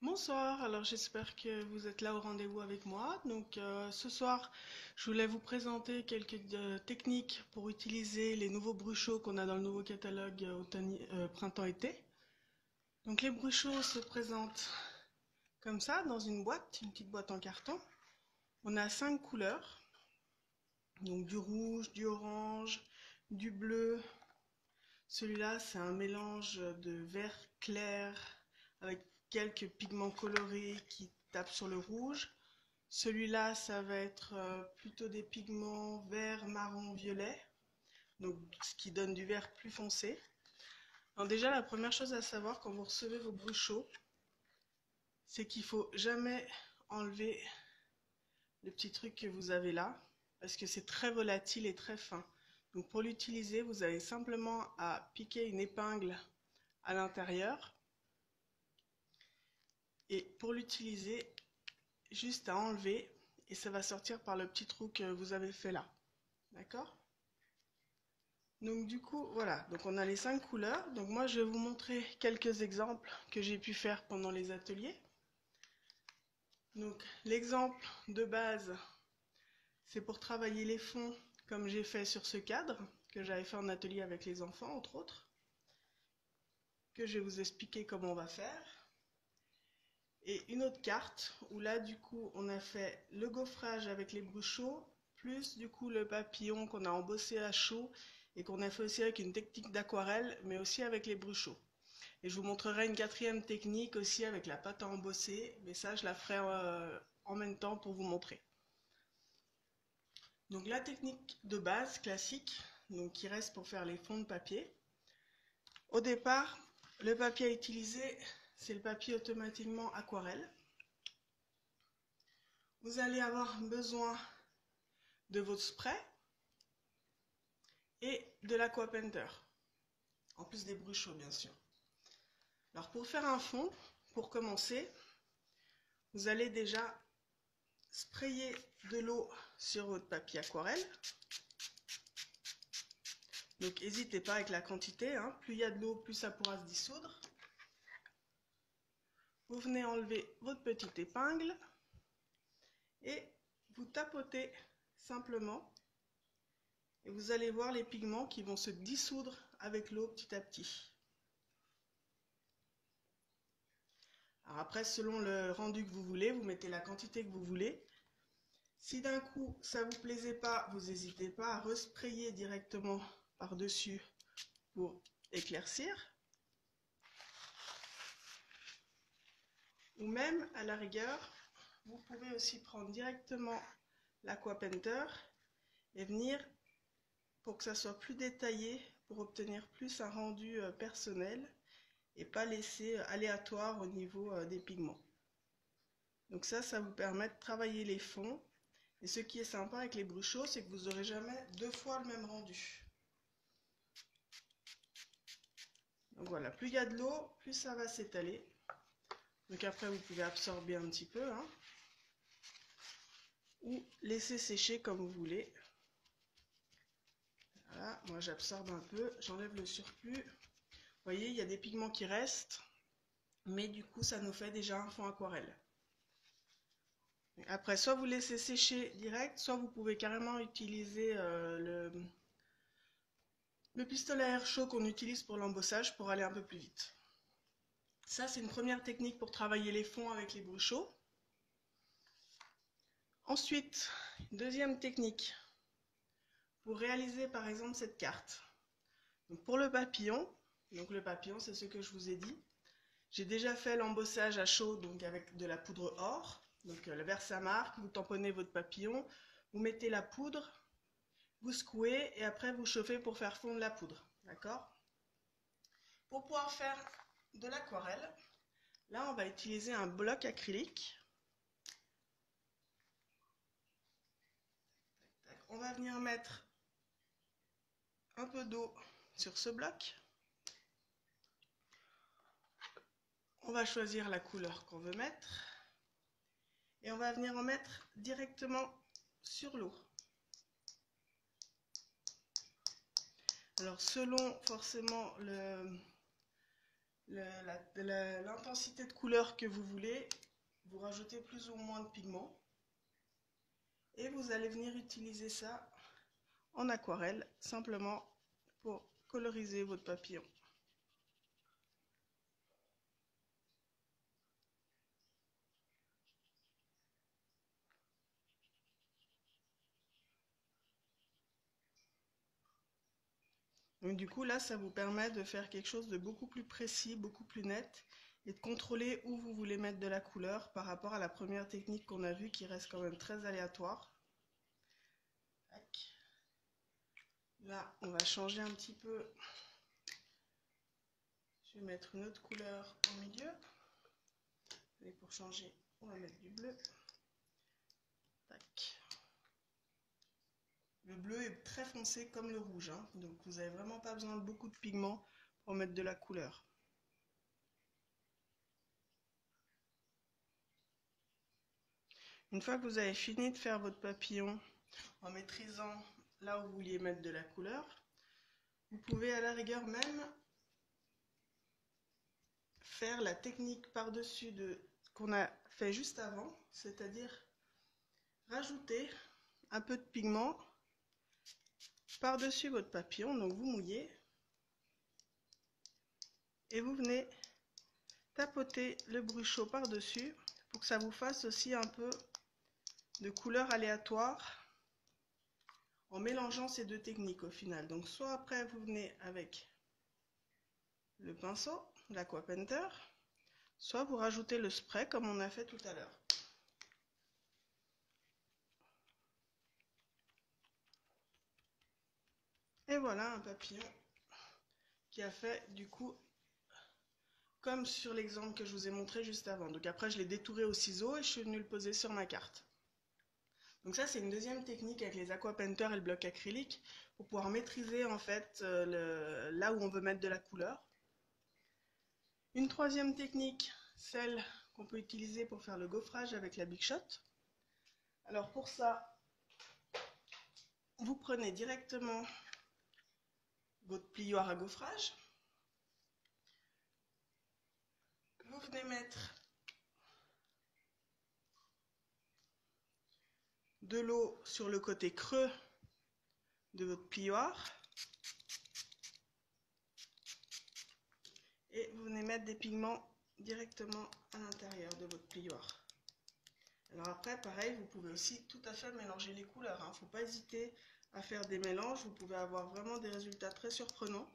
Bonsoir, alors j'espère que vous êtes là au rendez-vous avec moi. Ce soir, je voulais vous présenter quelques techniques pour utiliser les nouveaux bruchots qu'on a dans le nouveau catalogue printemps-été. Donc les bruchots se présentent comme ça dans une boîte, une petite boîte en carton. On a 5 couleurs, donc du rouge, du orange, du bleu. Celui-là, c'est un mélange de vert clair avec quelques pigments colorés qui tapent sur le rouge. Celui-là, ça va être plutôt des pigments vert, marron, violet, donc ce qui donne du vert plus foncé. Alors déjà, la première chose à savoir quand vous recevez vos bruchots, c'est qu'il faut jamais enlever le petit truc que vous avez là, parce que c'est très volatile et très fin. Donc pour l'utiliser, vous avez simplement à piquer une épingle à l'intérieur. Et pour l'utiliser, juste à enlever et ça va sortir par le petit trou que vous avez fait là. D'accord? Donc du coup, voilà. Donc on a les 5 couleurs. Donc moi, je vais vous montrer quelques exemples que j'ai pu faire pendant les ateliers. Donc l'exemple de base, c'est pour travailler les fonds comme j'ai fait sur ce cadre que j'avais fait en atelier avec les enfants, entre autres, que je vais vous expliquer comment on va faire. Et une autre carte où là du coup on a fait le gaufrage avec les bruchots plus du coup le papillon qu'on a embossé à chaud et qu'on a fait aussi avec une technique d'aquarelle mais aussi avec les bruchots. Et je vous montrerai une quatrième technique aussi avec la pâte à embosser, mais ça je la ferai en même temps pour vous montrer. Donc la technique de base classique, donc qui reste pour faire les fonds de papier. Au départ, le papier à utiliser, c'est le papier automatiquement aquarelle. Vous allez avoir besoin de votre spray et de l'Aqua-Painter, en plus des bruchots bien sûr. Alors pour faire un fond, pour commencer, vous allez déjà sprayer de l'eau sur votre papier aquarelle. Donc n'hésitez pas avec la quantité, hein. Plus il y a de l'eau, plus ça pourra se dissoudre. Vous venez enlever votre petite épingle et vous tapotez simplement et vous allez voir les pigments qui vont se dissoudre avec l'eau petit à petit. Alors après, selon le rendu que vous voulez, vous mettez la quantité que vous voulez. Si d'un coup ça vous plaisait pas, vous n'hésitez pas à resprayer directement par-dessus pour éclaircir. Ou même, à la rigueur, vous pouvez aussi prendre directement l'Aqua-Painter et venir pour que ça soit plus détaillé, pour obtenir plus un rendu personnel et pas laisser aléatoire au niveau des pigments. Donc ça vous permet de travailler les fonds. Et ce qui est sympa avec les bruchots, c'est que vous n'aurez jamais deux fois le même rendu. Donc voilà, plus il y a de l'eau, plus ça va s'étaler. Donc après, vous pouvez absorber un petit peu, hein, ou laisser sécher comme vous voulez. Voilà, moi j'absorbe un peu, j'enlève le surplus. Vous voyez, il y a des pigments qui restent, mais du coup, ça nous fait déjà un fond aquarelle. Après, soit vous laissez sécher direct, soit vous pouvez carrément utiliser le pistolet à air chaud qu'on utilise pour l'embossage pour aller un peu plus vite. Ça, c'est une première technique pour travailler les fonds avec les bruchots. Ensuite, deuxième technique, pour réaliser par exemple cette carte. Donc pour le papillon c'est ce que je vous ai dit. J'ai déjà fait l'embossage à chaud donc avec de la poudre or. Donc le Versamark, vous tamponnez votre papillon, vous mettez la poudre, vous secouez et après vous chauffez pour faire fondre la poudre. D'accord? Pour pouvoir faire de l'aquarelle, là on va utiliser un bloc acrylique. On va venir mettre un peu d'eau sur ce bloc. On va choisir la couleur qu'on veut mettre. Et on va venir en mettre directement sur l'eau. Alors selon forcément l'intensité de couleur que vous voulez, vous rajoutez plus ou moins de pigments et vous allez venir utiliser ça en aquarelle simplement pour coloriser votre papillon. Donc du coup là ça vous permet de faire quelque chose de beaucoup plus précis, beaucoup plus net et de contrôler où vous voulez mettre de la couleur par rapport à la première technique qu'on a vue qui reste quand même très aléatoire. Tac. Là on va changer un petit peu, je vais mettre une autre couleur au milieu et pour changer on va mettre du bleu. Tac. Le bleu est très foncé comme le rouge, hein, donc vous n'avez vraiment pas besoin de beaucoup de pigments pour mettre de la couleur. Une fois que vous avez fini de faire votre papillon en maîtrisant là où vous vouliez mettre de la couleur, vous pouvez à la rigueur même faire la technique par-dessus de qu'on a fait juste avant, c'est-à-dire rajouter un peu de pigment par-dessus votre papillon, donc vous mouillez et vous venez tapoter le brushot par-dessus pour que ça vous fasse aussi un peu de couleur aléatoire en mélangeant ces deux techniques au final. Donc soit après vous venez avec le pinceau, l'Aqua Painter, soit vous rajoutez le spray comme on a fait tout à l'heure. Et voilà un papillon qui a fait du coup comme sur l'exemple que je vous ai montré juste avant. Donc après je l'ai détouré au ciseau et je suis venue le poser sur ma carte. Donc ça c'est une deuxième technique avec les Aqua Painter et le bloc acrylique pour pouvoir maîtriser en fait là où on veut mettre de la couleur. Une troisième technique, celle qu'on peut utiliser pour faire le gaufrage avec la Big Shot. Alors pour ça, vous prenez directement votre plioir à gaufrage. Vous venez mettre de l'eau sur le côté creux de votre plioir. Et vous venez mettre des pigments directement à l'intérieur de votre plioir. Alors après, pareil, vous pouvez aussi tout à fait mélanger les couleurs. Il ne faut pas hésiter à faire des mélanges. Vous pouvez avoir vraiment des résultats très surprenants.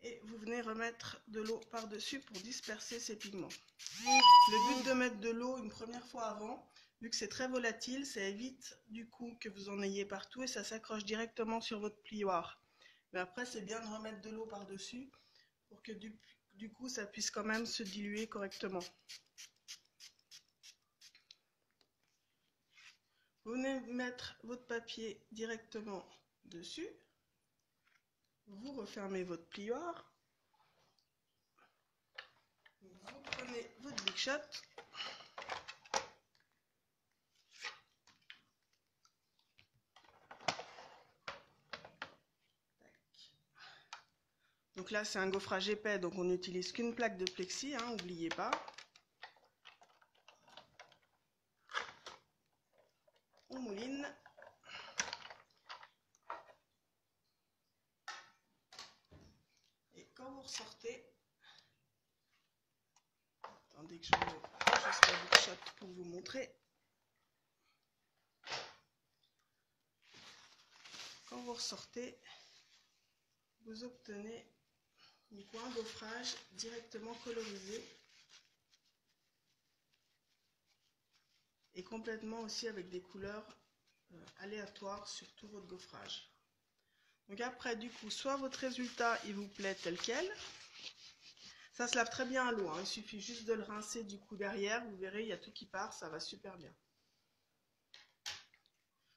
Et vous venez remettre de l'eau par-dessus pour disperser ces pigments. Le but de mettre de l'eau une première fois avant, vu que c'est très volatile, ça évite du coup que vous en ayez partout et ça s'accroche directement sur votre plioir. Mais après, c'est bien de remettre de l'eau par-dessus pour que du coup ça puisse quand même se diluer correctement. Vous venez mettre votre papier directement dessus, vous refermez votre plioir, vous prenez votre Big Shot, donc là c'est un gaufrage épais, donc on n'utilise qu'une plaque de plexi, hein, n'oubliez pas. On mouline. Et quand vous ressortez, attendez que je juste la Big Shot pour vous montrer. Quand vous ressortez, vous obtenez un gaufrage directement colorisé et complètement aussi avec des couleurs aléatoires sur tout votre gaufrage. Donc après du coup soit votre résultat il vous plaît tel quel, ça se lave très bien à l'eau, hein. Il suffit juste de le rincer du coup derrière, vous verrez il y a tout qui part, ça va super bien.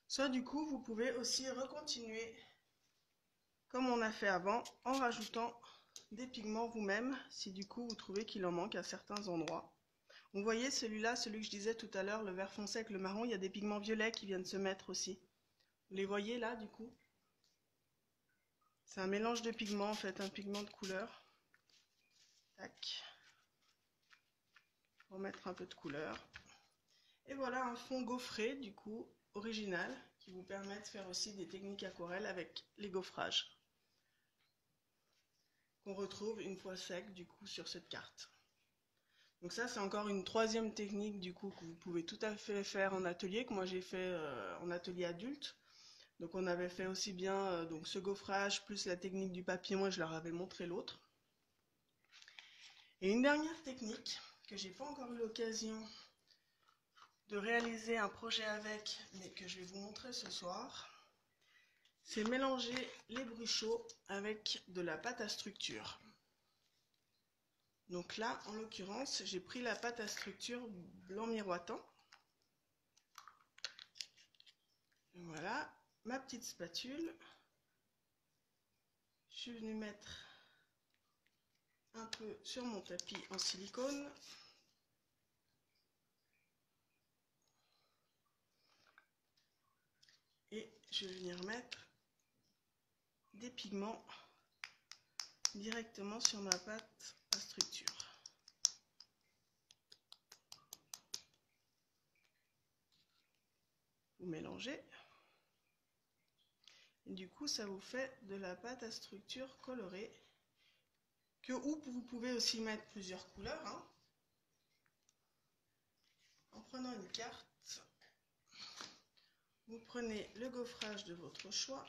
Soit du coup vous pouvez aussi recontinuer comme on a fait avant en rajoutant des pigments vous-même si du coup vous trouvez qu'il en manque à certains endroits. Vous voyez celui-là, celui que je disais tout à l'heure, le vert foncé avec le marron, il y a des pigments violets qui viennent se mettre aussi. Vous les voyez là du coup? C'est un mélange de pigments en fait, un pigment de couleur. Tac. Pour mettre un peu de couleur. Et voilà un fond gaufré, du coup, original, qui vous permet de faire aussi des techniques aquarelles avec les gaufrages. Qu'on retrouve une fois sec, du coup, sur cette carte. Donc ça, c'est encore une troisième technique, du coup, que vous pouvez tout à fait faire en atelier, que moi j'ai fait en atelier adulte. Donc on avait fait aussi bien donc ce gaufrage, plus la technique du papier, moi je leur avais montré l'autre. Et une dernière technique, que j'ai pas encore eu l'occasion de réaliser un projet avec, mais que je vais vous montrer ce soir, c'est mélanger les bruchots avec de la pâte à structure. Donc là, en l'occurrence, j'ai pris la pâte à structure blanc miroitant. Voilà, ma petite spatule. Je suis venue mettre un peu sur mon tapis en silicone. Et je vais venir mettre des pigments directement sur ma pâte à structure. Vous mélangez. Et du coup, ça vous fait de la pâte à structure colorée. Ou vous pouvez aussi mettre plusieurs couleurs. Hein. En prenant une carte, vous prenez le gaufrage de votre choix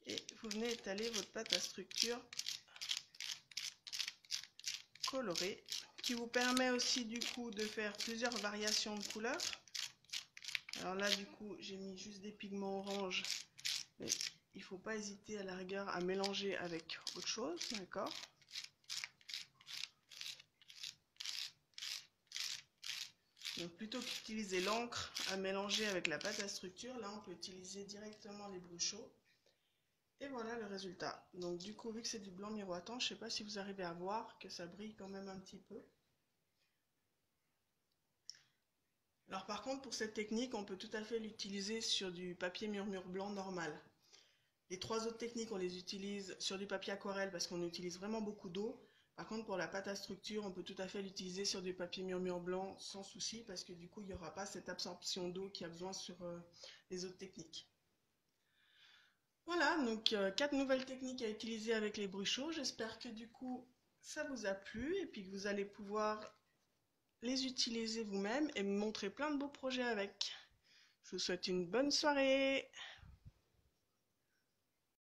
et vous venez étaler votre pâte à structure colorée, qui vous permet aussi du coup de faire plusieurs variations de couleurs. Alors là, du coup, j'ai mis juste des pigments orange, mais il ne faut pas hésiter à la rigueur à mélanger avec autre chose, d'accord? Donc plutôt qu'utiliser l'encre à mélanger avec la pâte à structure, là on peut utiliser directement les bruchots. Et voilà le résultat. Donc du coup, vu que c'est du blanc miroitant, je ne sais pas si vous arrivez à voir que ça brille quand même un petit peu. Alors par contre, pour cette technique, on peut tout à fait l'utiliser sur du papier murmure blanc normal. Les trois autres techniques, on les utilise sur du papier aquarelle parce qu'on utilise vraiment beaucoup d'eau. Par contre, pour la pâte à structure, on peut tout à fait l'utiliser sur du papier murmure blanc sans souci parce que du coup, il n'y aura pas cette absorption d'eau qu'il y a besoin sur les autres techniques. Voilà, donc 4 nouvelles techniques à utiliser avec les bruchots. J'espère que du coup, ça vous a plu et puis que vous allez pouvoir les utiliser vous-même et me montrer plein de beaux projets avec. Je vous souhaite une bonne soirée.